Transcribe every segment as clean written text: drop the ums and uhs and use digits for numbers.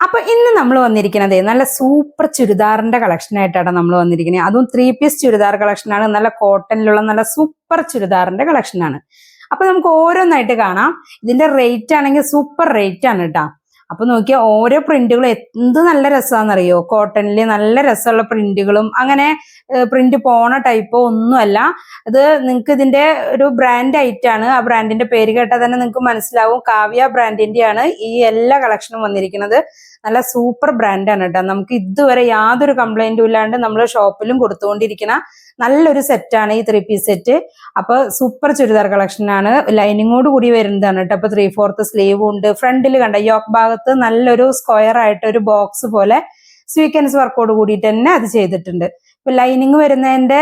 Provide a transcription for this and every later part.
അപ്പൊ ഇന്ന് നമ്മൾ വന്നിരിക്കുന്നത് നല്ല സൂപ്പർ ചുരിദാറിന്റെ കളക്ഷൻ ആയിട്ടാണ് നമ്മൾ വന്നിരിക്കുന്നത്. അതും 3 പീസ് ചുരിദാർ കളക്ഷൻ ആണ്. നല്ല കോട്ടണിലുള്ള നല്ല സൂപ്പർ ചുരിദാറിന്റെ കളക്ഷൻ ആണ്. അപ്പൊ നമുക്ക് ഓരോന്നായിട്ട് കാണാം. ഇതിന്റെ റേറ്റ് ആണെങ്കിൽ സൂപ്പർ റേറ്റ് ആണ് കേട്ടോ. അപ്പൊ നോക്കിയാൽ ഓരോ പ്രിന്റുകളും എന്ത് നല്ല രസമാണെന്നറിയോ. കോട്ടണില് നല്ല രസമുള്ള പ്രിന്റുകളും അങ്ങനെ പ്രിന്റ് പോണ ടൈപ്പോ ഒന്നുമല്ല. ഇത് നിങ്ങൾക്ക് ഇതിന്റെ ഒരു ബ്രാൻഡ് ആയിട്ടാണ്. ആ ബ്രാൻഡിന്റെ പേര് കേട്ടാൽ തന്നെ നിങ്ങൾക്ക് മനസ്സിലാവും. കാവ്യ ബ്രാൻഡിന്റെയാണ് ഈ എല്ലാ കളക്ഷനും വന്നിരിക്കുന്നത്. നല്ല സൂപ്പർ ബ്രാൻഡാണ് കേട്ടോ. നമുക്ക് ഇതുവരെ യാതൊരു കംപ്ലൈന്റും ഇല്ലാണ്ട് നമ്മൾ ഷോപ്പിലും കൊടുത്തുകൊണ്ടിരിക്കുന്ന നല്ലൊരു സെറ്റാണ് ഈ 3 പീസ് സെറ്റ്. അപ്പൊ സൂപ്പർ ചുരിദാർ കളക്ഷൻ ആണ്. ലൈനിങ്ങോട് കൂടി വരുന്നതാണ് കേട്ടോ. അപ്പൊ 3/4 സ്ലീവും ഉണ്ട്. ഫ്രണ്ടിൽ കണ്ട യോക്ക് ഭാഗത്ത് നല്ലൊരു സ്ക്വയർ ആയിട്ട് ഒരു ബോക്സ് പോലെ സ്വീക്കൻസ് വർക്കോട് കൂടിയിട്ട് തന്നെ അത് ചെയ്തിട്ടുണ്ട്. ഇപ്പൊ ലൈനിങ് വരുന്നതിന്റെ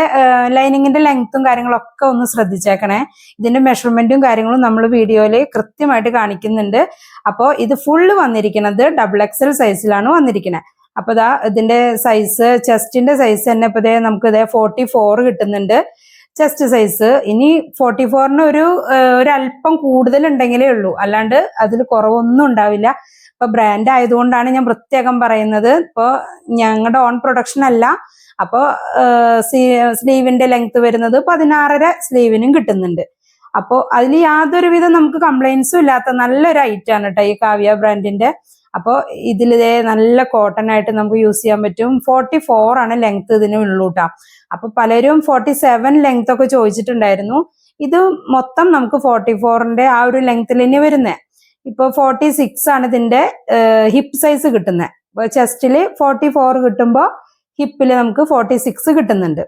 ലൈനിങ്ങിന്റെ ലെങ്ത്തും കാര്യങ്ങളൊക്കെ ഒന്ന് ശ്രദ്ധിച്ചേക്കണേ. ഇതിന്റെ മെഷർമെന്റും കാര്യങ്ങളും നമ്മൾ വീഡിയോയില് കൃത്യമായിട്ട് കാണിക്കുന്നുണ്ട്. അപ്പോൾ ഇത് ഫുള്ള് വന്നിരിക്കുന്നത് XXL സൈസിലാണ് വന്നിരിക്കുന്നത്. അപ്പൊ ഇതാ ഇതിന്റെ സൈസ്, ചെസ്റ്റിന്റെ സൈസ് തന്നെ ഇപ്പൊ നമുക്ക് 44 കിട്ടുന്നുണ്ട് ചെസ്റ്റ് സൈസ്. ഇനി 44ന് ഒരു അല്പം കൂടുതൽ ഉണ്ടെങ്കിലേ ഉള്ളൂ, അല്ലാണ്ട് അതിൽ കുറവൊന്നും ഉണ്ടാവില്ല. ഇപ്പൊ ബ്രാൻഡ് ആയതുകൊണ്ടാണ് ഞാൻ പ്രത്യേകം പറയുന്നത്. ഇപ്പൊ ഞങ്ങളുടെ ഓൺ പ്രൊഡക്ഷൻ അല്ല. അപ്പോൾ സ്ലീവിന്റെ ലെങ്ത് വരുന്നത് 16.5 സ്ലീവിനും കിട്ടുന്നുണ്ട്. അപ്പോൾ അതിൽ യാതൊരുവിധ നമുക്ക് കംപ്ലൈൻസും ഇല്ലാത്ത നല്ലൊരു ഐറ്റാണ് കേട്ടോ ഈ കാവ്യ ബ്രാൻഡിന്റെ. അപ്പോൾ ഇതിൽ നല്ല കോട്ടൺ ആയിട്ട് നമുക്ക് യൂസ് ചെയ്യാൻ പറ്റും. 44 ആണ് ലെങ്ത് ഇതിന് ഉള്ളൂ കേട്ടോ. അപ്പൊ പലരും 47 ലെങ്ത് ഒക്കെ ചോദിച്ചിട്ടുണ്ടായിരുന്നു. ഇത് മൊത്തം നമുക്ക് 44ന്റെ ആ ഒരു ലെങ്ത്തിൽ തന്നെ വരുന്നത്. ഇപ്പൊ 46 ആണ് ഇതിന്റെ ഹിപ്പ് സൈസ് കിട്ടുന്നത്. ഇപ്പൊ ചെസ്റ്റില് 44 കിട്ടുമ്പോൾ ഹിപ്പില് നമുക്ക് 46 കിട്ടുന്നുണ്ട്.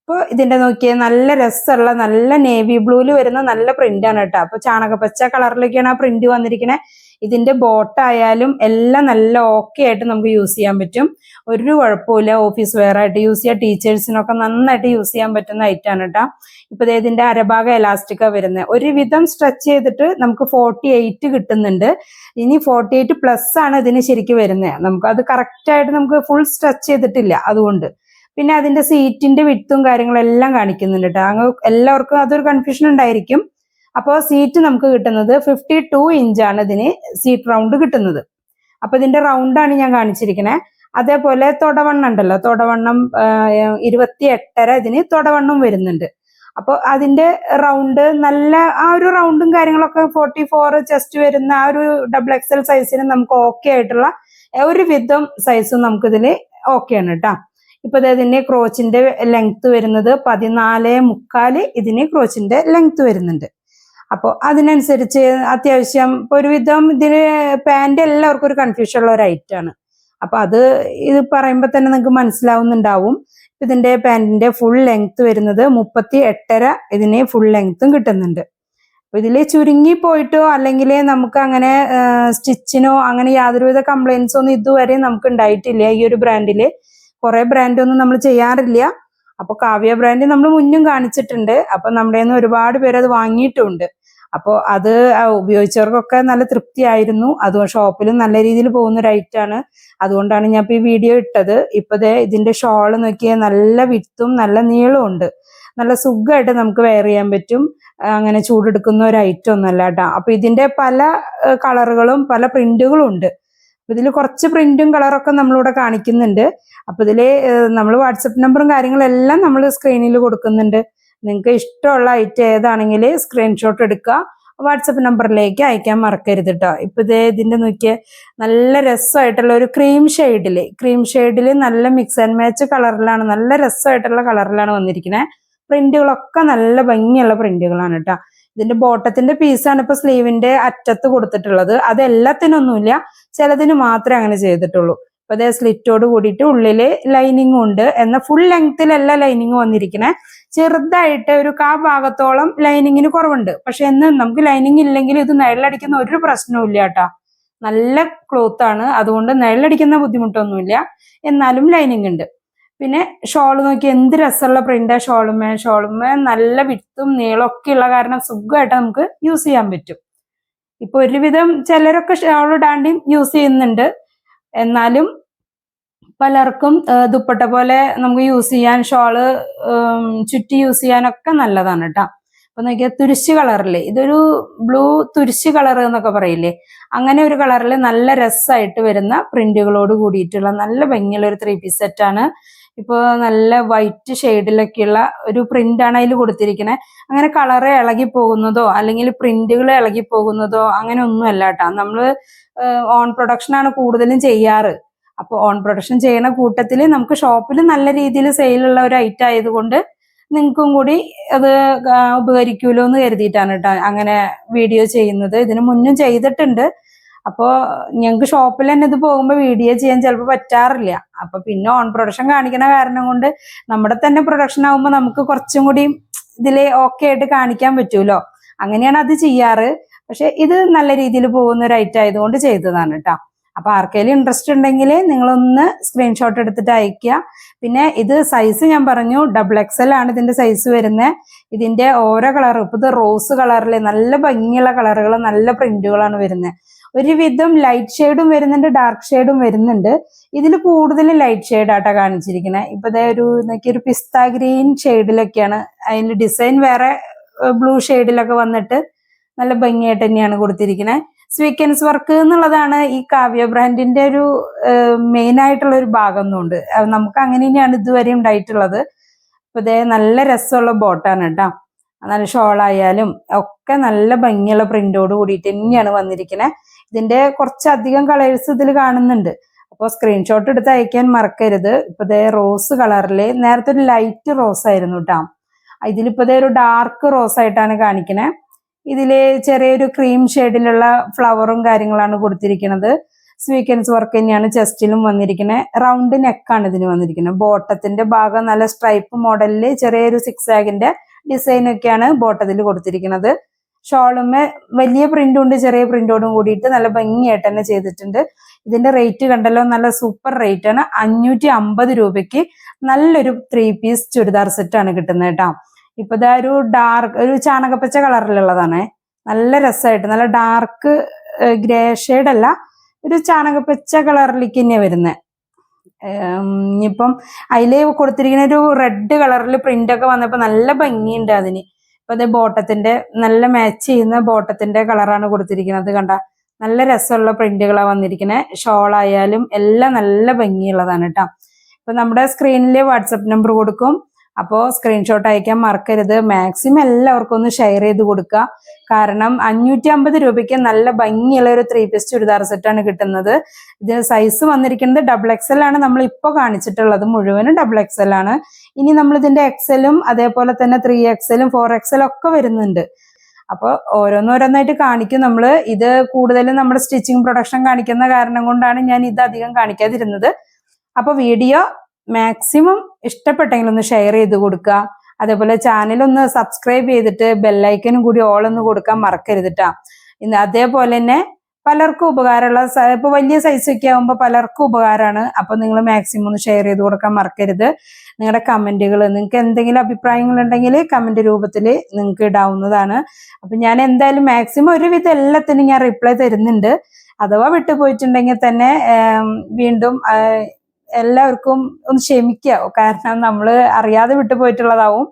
അപ്പോൾ ഇതിന്റെ നോക്കിയാൽ നല്ല രസമുള്ള നല്ല നേവി ബ്ലൂല് വരുന്ന നല്ല പ്രിന്റ് ആണ് കേട്ടോ. അപ്പൊ ചാണകപ്പച്ച കളറിലൊക്കെയാണ് ആ പ്രിന്റ് വന്നിരിക്കുന്നത്. ഇതിന്റെ ബോട്ടായാലും എല്ലാം നല്ല ഓക്കെ ആയിട്ട് നമുക്ക് യൂസ് ചെയ്യാൻ പറ്റും. ഒരു കുഴപ്പമില്ല. ഓഫീസ് വെയർ ആയിട്ട് യൂസ് ചെയ്യാം. ടീച്ചേഴ്സിനൊക്കെ നന്നായിട്ട് യൂസ് ചെയ്യാൻ പറ്റുന്ന ഐറ്റാണ് കേട്ടോ. ഇപ്പൊ ഇതിന്റെ അരഭാഗം എലാസ്റ്റിക്കാ വരുന്നത്. ഒരുവിധം സ്ട്രെച്ച് ചെയ്തിട്ട് നമുക്ക് 48 കിട്ടുന്നുണ്ട്. ഇനി 48 പ്ലസ് ആണ് ഇതിന് ശരിക്കും വരുന്നത്. നമുക്ക് അത് കറക്റ്റ് ആയിട്ട് നമുക്ക് ഫുൾ സ്ട്രെച്ച് ചെയ്തിട്ടില്ല. അതുകൊണ്ട് പിന്നെ അതിന്റെ സീറ്റിന്റെ വിട്ടും കാര്യങ്ങളെല്ലാം കാണിക്കുന്നുണ്ട് കേട്ടോ. എല്ലാവർക്കും അതൊരു കൺഫ്യൂഷൻ ഉണ്ടായിരിക്കും. അപ്പോൾ സീറ്റ് നമുക്ക് കിട്ടുന്നത് 52 ഇഞ്ചാണ് ഇതിന് സീറ്റ് റൗണ്ട് കിട്ടുന്നത്. അപ്പൊ ഇതിന്റെ റൗണ്ടാണ് ഞാൻ കാണിച്ചിരിക്കുന്നത്. അതേപോലെ തൊടവണ്ണം ഉണ്ടല്ലോ, തൊടവണ്ണം 28.5 ഇതിന് തൊടവണ്ണം വരുന്നുണ്ട്. അപ്പോൾ അതിന്റെ റൗണ്ട് നല്ല ആ ഒരു റൗണ്ടും കാര്യങ്ങളൊക്കെ 44 ചെസ്റ്റ് വരുന്ന ആ ഒരു XXL സൈസിന് നമുക്ക് ഓക്കെ ആയിട്ടുള്ള ഒരു വിധം സൈസും നമുക്കിതിന് ഓക്കെയാണ് കേട്ടോ. ഇപ്പൊ ഇതിന് ക്രോച്ചിന്റെ ലെങ്ത് വരുന്നത് 14.75 ഇതിന് ക്രോച്ചിന്റെ ലെങ്ത് വരുന്നുണ്ട്. അപ്പോൾ അതിനനുസരിച്ച് അത്യാവശ്യം ഒരുവിധം ഇതിന് പാന്റ് എല്ലാവർക്കും ഒരു കൺഫ്യൂഷൻ ഉള്ള ഒരു ഐറ്റാണ്. അപ്പൊ അത് ഇത് പറയുമ്പോൾ തന്നെ നിങ്ങൾക്ക് മനസ്സിലാവുന്നുണ്ടാവും. ഇതിന്റെ പാന്റിന്റെ ഫുൾ ലെങ്ത് വരുന്നത് 38.5 ഇതിന് ഫുൾ ലെങ്ത്തും കിട്ടുന്നുണ്ട്. അപ്പൊ ഇതില് ചുരുങ്ങി പോയിട്ടോ അല്ലെങ്കിൽ നമുക്ക് അങ്ങനെ സ്റ്റിച്ചിനോ അങ്ങനെ യാതൊരുവിധ കംപ്ലൈൻസോ ഒന്നും ഇതുവരെ നമുക്ക് ഉണ്ടായിട്ടില്ല. ഈ ഒരു ബ്രാൻഡില് കുറെ ബ്രാൻഡൊന്നും നമ്മൾ ചെയ്യാറില്ല. അപ്പൊ കാവ്യ ബ്രാൻഡ് നമ്മൾ മുന്നും കാണിച്ചിട്ടുണ്ട്. അപ്പൊ നമ്മുടെ നിന്ന് ഒരുപാട് പേര് അത് വാങ്ങിയിട്ടുണ്ട്. അപ്പോൾ അത് ഉപയോഗിച്ചവർക്കൊക്കെ നല്ല തൃപ്തിയായിരുന്നു. അത് ഷോപ്പിലും നല്ല രീതിയിൽ പോകുന്ന ഒരു ഐറ്റാണ്. അതുകൊണ്ടാണ് ഞാൻ ഇപ്പൊ ഈ വീഡിയോ ഇട്ടത്. ഇപ്പൊ ഇതിന്റെ ഷോള് നോക്കിയാൽ നല്ല വിത്തും നല്ല നീളവും ഉണ്ട്. നല്ല സുഖമായിട്ട് നമുക്ക് വെയർ ചെയ്യാൻ പറ്റും. അങ്ങനെ ചൂടെടുക്കുന്ന ഒരു ഐറ്റം ഒന്നുമല്ല കേട്ടോ. അപ്പൊ ഇതിന്റെ പല കളറുകളും പല പ്രിന്റുകളും ഉണ്ട്. ഇതിൽ കുറച്ച് പ്രിന്റും കളറൊക്കെ നമ്മളിവിടെ കാണിക്കുന്നുണ്ട്. അപ്പൊ ഇതില് നമ്മൾ വാട്സപ്പ് നമ്പറും കാര്യങ്ങളെല്ലാം നമ്മൾ സ്ക്രീനിൽ കൊടുക്കുന്നുണ്ട്. നിങ്ങൾക്ക് ഇഷ്ടമുള്ള ഐറ്റം ഏതാണെങ്കിൽ സ്ക്രീൻഷോട്ട് എടുക്കുക, വാട്സപ്പ് നമ്പറിലേക്ക് അയക്കാൻ മറക്കരുത് കേട്ടോ. ഇപ്പൊ ഇതിന്റെ നോക്കിയ നല്ല രസമായിട്ടുള്ള ഒരു ക്രീം ഷെയ്ഡില് നല്ല മിക്സ് ആൻഡ് മാച്ച് കളറിലാണ്, നല്ല രസമായിട്ടുള്ള കളറിലാണ് വന്നിരിക്കുന്നത്. പ്രിന്റുകളൊക്കെ നല്ല ഭംഗിയുള്ള പ്രിന്റുകളാണ് കേട്ടോ. ഇതിന്റെ ബോട്ടത്തിന്റെ പീസാണ് ഇപ്പൊ സ്ലീവിന്റെ അറ്റത്ത് കൊടുത്തിട്ടുള്ളത്. അത് എല്ലാത്തിനൊന്നുമില്ല, ചിലതിന് മാത്രമേ അങ്ങനെ ചെയ്തിട്ടുള്ളൂ. അപ്പൊ അതേ സ്ലിറ്റോട് കൂടിയിട്ട് ഉള്ളില് ലൈനിങ്ങും ഉണ്ട്. എന്നാൽ ഫുൾ ലെങ്ത്തിലല്ല ലൈനിങ് വന്നിരിക്കണേ. ചെറുതായിട്ട് ഒരു ഭാഗത്തോളം ലൈനിങ്ങിന് കുറവുണ്ട്. പക്ഷെ നമുക്ക് ലൈനിങ് ഇല്ലെങ്കിൽ ഇത് നിഴലടിക്കുന്ന ഒരു പ്രശ്നവും ഇല്ല കേട്ടോ. നല്ല ക്ലോത്ത് ആണ്, അതുകൊണ്ട് നിഴലടിക്കുന്ന ബുദ്ധിമുട്ടൊന്നുമില്ല. എന്നാലും ലൈനിങ് ഉണ്ട്. പിന്നെ ഷോള് നോക്കി എന്ത് രസമുള്ള പ്രിന്റാ ഷോളുമേ നല്ല വിട്ടും നീളമൊക്കെ ഉള്ള കാരണം സുഖമായിട്ട് നമുക്ക് യൂസ് ചെയ്യാൻ പറ്റും. ഇപ്പൊ ഒരുവിധം ചിലരൊക്കെ ഷോൾ ഇടാണ്ടും യൂസ് ചെയ്യുന്നുണ്ട്. എന്നാലും പലർക്കും ദുപ്പട്ട പോലെ നമുക്ക് യൂസ് ചെയ്യാൻ, ഷോള് ചുറ്റി യൂസ് ചെയ്യാനൊക്കെ നല്ലതാണ് കേട്ടോ. അപ്പൊ നോക്കിയാൽ തുരിശ് കളറില്ലേ, ഇതൊരു ബ്ലൂ തുരിശ് കളർ എന്നൊക്കെ പറയില്ലേ, അങ്ങനെ ഒരു കളറിൽ നല്ല രസമായിട്ട് വരുന്ന പ്രിന്റുകളോട് കൂടിയിട്ടുള്ള നല്ല ഭംഗിയുള്ള ഒരു 3 പീസ് സെറ്റാണ്. ഇപ്പോൾ നല്ല വൈറ്റ് ഷെയ്ഡിലൊക്കെയുള്ള ഒരു പ്രിന്റാണ് അതിൽ കൊടുത്തിരിക്കുന്നത്. അങ്ങനെ കളറ് ഇളകി പോകുന്നതോ അല്ലെങ്കിൽ പ്രിന്റുകൾ ഇളകി പോകുന്നതോ അങ്ങനെ ഒന്നുമല്ല കേട്ടോ. നമ്മൾ ഓൺ പ്രൊഡക്ഷൻ ആണ് കൂടുതലും ചെയ്യാറ്. അപ്പോൾ ഓൺ പ്രൊഡക്ഷൻ ചെയ്യുന്ന കൂട്ടത്തിൽ നമുക്ക് ഷോപ്പിൽ നല്ല രീതിയിൽ സെയിലുള്ള ഒരു ഐറ്റം ആയതുകൊണ്ട് നിങ്ങൾക്കും കൂടി അത് ഉപകരിക്കുമല്ലോ എന്ന് കരുതിയിട്ടാണ് കേട്ടോ അങ്ങനെ വീഡിയോ ചെയ്യുന്നത്. ഇതിന് മുന്നും ചെയ്തിട്ടുണ്ട്. അപ്പോൾ ഞങ്ങൾക്ക് ഷോപ്പിൽ തന്നെ ഇത് പോകുമ്പോൾ വീഡിയോ ചെയ്യാൻ ചിലപ്പോൾ പറ്റാറില്ല. അപ്പൊ പിന്നെ ഓൺ പ്രൊഡക്ഷൻ കാണിക്കുന്ന കാരണം കൊണ്ട് നമ്മുടെ തന്നെ പ്രൊഡക്ഷൻ ആകുമ്പോൾ നമുക്ക് കുറച്ചും കൂടി ഇതില് ഓക്കെ ആയിട്ട് കാണിക്കാൻ പറ്റൂലോ. അങ്ങനെയാണ് അത് ചെയ്യാറ്. പക്ഷെ ഇത് നല്ല രീതിയിൽ പോകുന്ന ഒരു ഐറ്റം ആയതുകൊണ്ട് ചെയ്തതാണ് കേട്ടോ. അപ്പൊ ആർക്കെങ്കിലും ഇൻട്രസ്റ്റ് ഉണ്ടെങ്കിൽ നിങ്ങളൊന്ന് സ്ക്രീൻഷോട്ട് എടുത്തിട്ട് അയക്കുക. പിന്നെ ഇത് സൈസ് ഞാൻ പറഞ്ഞു XXL ആണ് ഇതിന്റെ സൈസ് വരുന്നത്. ഇതിന്റെ ഓരോ കളറും ഇപ്പൊ ഇത് റോസ് കളറിൽ നല്ല ഭംഗിയുള്ള കളറുകൾ നല്ല പ്രിന്റുകളാണ് വരുന്നത്. ഒരുവിധം ലൈറ്റ് ഷെയ്ഡും വരുന്നുണ്ട്, ഡാർക്ക് ഷെയ്ഡും വരുന്നുണ്ട്. ഇതിൽ കൂടുതലും ലൈറ്റ് ഷെയ്ഡ് ആട്ടാ കാണിച്ചിരിക്കുന്നത്. ഇപ്പൊ ഒരു പിസ്ത ഗ്രീൻ ഷെയ്ഡിലൊക്കെയാണ് അതിന്റെ ഡിസൈൻ. വേറെ ബ്ലൂ ഷെയ്ഡിലൊക്കെ വന്നിട്ട് നല്ല ഭംഗിയായിട്ട് തന്നെയാണ് കൊടുത്തിരിക്കുന്നത്. സ്വീക്വൻസ് വർക്ക് എന്നുള്ളതാണ് ഈ കാവ്യ ബ്രാൻഡിന്റെ ഒരു മെയിൻ ആയിട്ടുള്ള ഒരു ഭാഗം എന്നുണ്ട്. നമുക്ക് അങ്ങനെ തന്നെയാണ് ഇതുവരെ ഉണ്ടായിട്ടുള്ളത്. അപ്പൊ ഇതേ നല്ല രസമുള്ള ബോട്ടാണ് കേട്ടോ. നല്ല ഷോളായാലും ഒക്കെ നല്ല ഭംഗിയുള്ള പ്രിന്റോട് കൂടിയിട്ട് തന്നെയാണ് വന്നിരിക്കുന്നത്. ഇതിന്റെ കുറച്ചധികം കളേഴ്സ് ഇതിൽ കാണുന്നുണ്ട്. അപ്പോൾ സ്ക്രീൻഷോട്ട് എടുത്ത് അയക്കാൻ മറക്കരുത്. ഇപ്പൊ ഇതേ റോസ് കളറില് നേരത്തെ ഒരു ലൈറ്റ് റോസ് ആയിരുന്നു കേട്ടോ. ഇതിലിപ്പോ ഇതേ ഒരു ഡാർക്ക് റോസ് ആയിട്ടാണ് കാണിക്കണേ. ഇതില് ചെറിയൊരു ക്രീം ഷെയ്ഡിലുള്ള ഫ്ലവറും കാര്യങ്ങളാണ് കൊടുത്തിരിക്കുന്നത്. സ്വീക്വൻസ് വർക്ക് തന്നെയാണ് ചെസ്റ്റിലും വന്നിരിക്കുന്നത്. റൗണ്ട് നെക്കാണ് ഇതിന് വന്നിരിക്കുന്നത്. ബോട്ടത്തിന്റെ ഭാഗം നല്ല സ്ട്രൈപ്പ് മോഡലില് ചെറിയൊരു സിക്സാഗിന്റെ ഡിസൈൻ ഒക്കെയാണ് ബോട്ടത്തിൽ കൊടുത്തിരിക്കുന്നത്. ഷോളുമേ വലിയ പ്രിന്റും ഉണ്ട്, ചെറിയ പ്രിന്റോടും കൂടിയിട്ട് നല്ല ഭംഗിയായിട്ട് തന്നെ ചെയ്തിട്ടുണ്ട്. ഇതിന്റെ റേറ്റ് കണ്ടല്ലോ, നല്ല സൂപ്പർ റേറ്റ് ആണ്. 550 രൂപയ്ക്ക് നല്ലൊരു 3 പീസ് ചുരിദാർ സെറ്റ് ആണ് കിട്ടുന്നത് കേട്ടോ. ഇപ്പൊ ഇതാ ഒരു ചാണകപ്പച്ച കളറിലുള്ളതാണ്. നല്ല രസമായിട്ട് നല്ല ഡാർക്ക് ഗ്രേ ഷെയ്ഡ് അല്ല, ഒരു ചാണകപ്പച്ച കളറിലേക്ക് തന്നെയാണ് വരുന്നത്. ഇനിയിപ്പം അതില് കൊടുത്തിരിക്കുന്ന ഒരു റെഡ് കളറിൽ പ്രിന്റ് ഒക്കെ വന്നപ്പോ നല്ല ഭംഗിയുണ്ട് അതിന്. ഇപ്പൊ അത് ബോട്ടത്തിന്റെ നല്ല മാച്ച് ചെയ്യുന്ന ബോട്ടത്തിന്റെ കളറാണ് കൊടുത്തിരിക്കുന്നത്. കണ്ട നല്ല രസമുള്ള പ്രിന്റുകളാണ് വന്നിരിക്കുന്നത്. ഷോൾ ആയാലും എല്ലാം നല്ല ഭംഗിയുള്ളതാണ് കേട്ടോ. ഇപ്പൊ നമ്മുടെ സ്ക്രീനിൽ വാട്സപ്പ് നമ്പർ കൊടുക്കും. അപ്പോൾ സ്ക്രീൻഷോട്ട് അയക്കാൻ മറക്കരുത്. മാക്സിമം എല്ലാവർക്കും ഒന്ന് ഷെയർ ചെയ്ത് കൊടുക്കുക. കാരണം 550 രൂപയ്ക്ക് നല്ല ഭംഗിയുള്ള ഒരു 3 പീസ് ചുരിദാർ സെറ്റാണ് കിട്ടുന്നത്. ഇതിന് സൈസ് വന്നിരിക്കുന്നത് XXL ആണ്. നമ്മൾ ഇപ്പോൾ കാണിച്ചിട്ടുള്ളത് മുഴുവനും XXL ആണ്. ഇനി നമ്മൾ ഇതിന്റെ XL-ഉം അതേപോലെ തന്നെ 3XL-ഉം 4XL ഒക്കെ വരുന്നുണ്ട്. അപ്പോൾ ഓരോന്നോരോന്നായിട്ട് കാണിക്കും നമ്മൾ. ഇത് കൂടുതലും നമ്മുടെ സ്റ്റിച്ചിങ് പ്രൊഡക്ഷൻ കാണിക്കുന്ന കാരണം കൊണ്ടാണ് ഞാൻ ഇത് അധികം കാണിക്കാതിരുന്നത്. അപ്പോൾ വീഡിയോ മാക്സിമം ഇഷ്ടപ്പെട്ടെങ്കിൽ ഒന്ന് ഷെയർ ചെയ്ത് കൊടുക്കുക. അതേപോലെ ചാനൽ ഒന്ന് സബ്സ്ക്രൈബ് ചെയ്തിട്ട് ബെല്ലൈക്കനും കൂടി ഓൾ ഒന്ന് കൊടുക്കാൻ മറക്കരുത് കേട്ടോ. അതേപോലെ തന്നെ പലർക്കും ഉപകാരമുള്ള ഇപ്പൊ വലിയ സൈസൊക്കെ ആകുമ്പോൾ പലർക്കും ഉപകാരമാണ്. അപ്പൊ നിങ്ങൾ മാക്സിമം ഒന്ന് ഷെയർ ചെയ്ത് കൊടുക്കാൻ മറക്കരുത്. നിങ്ങളുടെ കമന്റുകൾ, നിങ്ങൾക്ക് എന്തെങ്കിലും അഭിപ്രായങ്ങൾ ഉണ്ടെങ്കിൽ കമന്റ് രൂപത്തിൽ നിങ്ങൾക്ക് ഇടാവുന്നതാണ്. അപ്പൊ ഞാൻ എന്തായാലും മാക്സിമം ഒരുവിധം എല്ലാത്തിനും ഞാൻ റിപ്ലൈ തരുന്നുണ്ട്. അഥവാ വിട്ടുപോയിട്ടുണ്ടെങ്കിൽ തന്നെ വീണ്ടും എല്ലാവർക്കും ഒന്ന് ക്ഷമിക്കുക. കാരണം നമ്മൾ അറിയാതെ വിട്ടുപോയിട്ടുള്ളതാവും.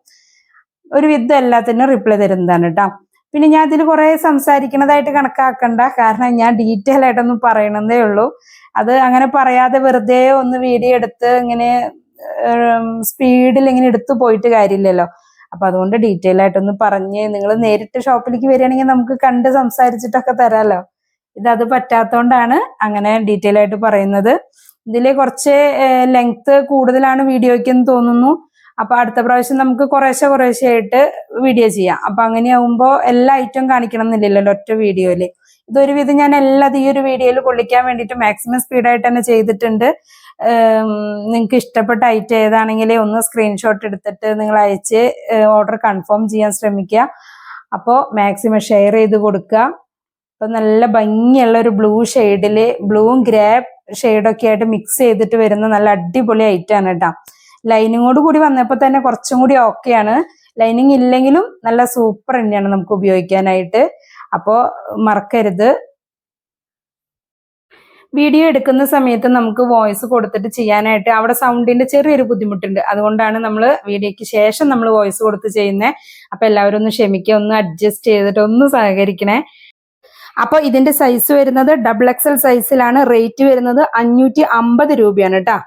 ഒരുവിധം എല്ലാത്തിനും റിപ്ലൈ തരുന്നതാണ് കേട്ടോ. പിന്നെ ഞാൻ ഇതിൽ കുറെ സംസാരിക്കുന്നതായിട്ട് കണക്കാക്കണ്ട. കാരണം ഞാൻ ഡീറ്റെയിൽ ആയിട്ടൊന്നും പറയണതേ ഉള്ളൂ. അത് അങ്ങനെ പറയാതെ വെറുതെ ഒന്ന് വീഡിയോ എടുത്ത് ഇങ്ങനെ സ്പീഡിൽ ഇങ്ങനെ എടുത്തു പോയിട്ട് കാര്യമില്ലല്ലോ. അപ്പൊ അതുകൊണ്ട് ഡീറ്റെയിൽ ആയിട്ടൊന്ന് പറഞ്ഞ് നിങ്ങൾ നേരിട്ട് ഷോപ്പിലേക്ക് വരികയാണെങ്കിൽ നമുക്ക് കണ്ട് സംസാരിച്ചിട്ടൊക്കെ തരാമല്ലോ. അത് പറ്റാത്തതുകൊണ്ടാണ് അങ്ങനെ ഡീറ്റെയിൽ ആയിട്ട് പറയുന്നത്. ഇതില് കുറച്ച് ലെങ്ത് കൂടുതലാണ് വീഡിയോയ്ക്ക് എന്ന് തോന്നുന്നു. അപ്പൊ അടുത്ത പ്രാവശ്യം നമുക്ക് കുറേശ്ശെ ആയിട്ട് വീഡിയോ ചെയ്യാം. അപ്പൊ അങ്ങനെയാവുമ്പോ എല്ലാ ഐറ്റം കാണിക്കണം എന്നില്ലല്ലോ ഒറ്റ വീഡിയോയില്. ഇതൊരുവിധം ഞാൻ എല്ലാം ഈ ഒരു വീഡിയോയിൽ കൊള്ളിക്കാൻ വേണ്ടിയിട്ട് മാക്സിമം സ്പീഡായിട്ട് തന്നെ ചെയ്തിട്ടുണ്ട്. നിങ്ങൾക്ക് ഇഷ്ടപ്പെട്ട ഐറ്റം ഏതാണെങ്കിലേ ഒന്ന് സ്ക്രീൻഷോട്ട് എടുത്തിട്ട് നിങ്ങൾ അയച്ച് ഓർഡർ കൺഫേം ചെയ്യാൻ ശ്രമിക്കുക. അപ്പോൾ മാക്സിമം ഷെയർ ചെയ്ത് കൊടുക്കുക. അപ്പൊ നല്ല ഭംഗിയുള്ള ഒരു ബ്ലൂ ഷെയ്ഡില് ബ്ലൂവും ഗ്രേ ഷെയ്ഡൊക്കെ ആയിട്ട് മിക്സ് ചെയ്തിട്ട് വരുന്ന നല്ല അടിപൊളി ഐറ്റാണ് കേട്ടോ. ലൈനിങ്ങോട് കൂടി വന്നപ്പോൾ തന്നെ കുറച്ചും കൂടി ഓക്കെയാണ്. ലൈനിങ് ഇല്ലെങ്കിലും നല്ല സൂപ്പർ തന്നെയാണ് നമുക്ക് ഉപയോഗിക്കാനായിട്ട്. അപ്പോൾ മറക്കരുത്. വീഡിയോ എടുക്കുന്ന സമയത്ത് നമുക്ക് വോയിസ് കൊടുത്തിട്ട് ചെയ്യാനായിട്ട് അവിടെ സൗണ്ടിന്റെ ചെറിയൊരു ബുദ്ധിമുട്ടുണ്ട്. അതുകൊണ്ടാണ് നമ്മൾ വീഡിയോയ്ക്ക് ശേഷം നമ്മൾ വോയിസ് കൊടുത്ത് ചെയ്യുന്നത്. അപ്പൊ എല്ലാവരും ഒന്ന് ക്ഷമിക്കുക, ഒന്ന് അഡ്ജസ്റ്റ് ചെയ്തിട്ട് ഒന്ന് സഹകരിക്കണേ. അപ്പൊ ഇതിന്റെ സൈസ് വരുന്നത് XXL സൈസിലാണ്. റേറ്റ് വരുന്നത് 550 രൂപയാണ് കേട്ടോ.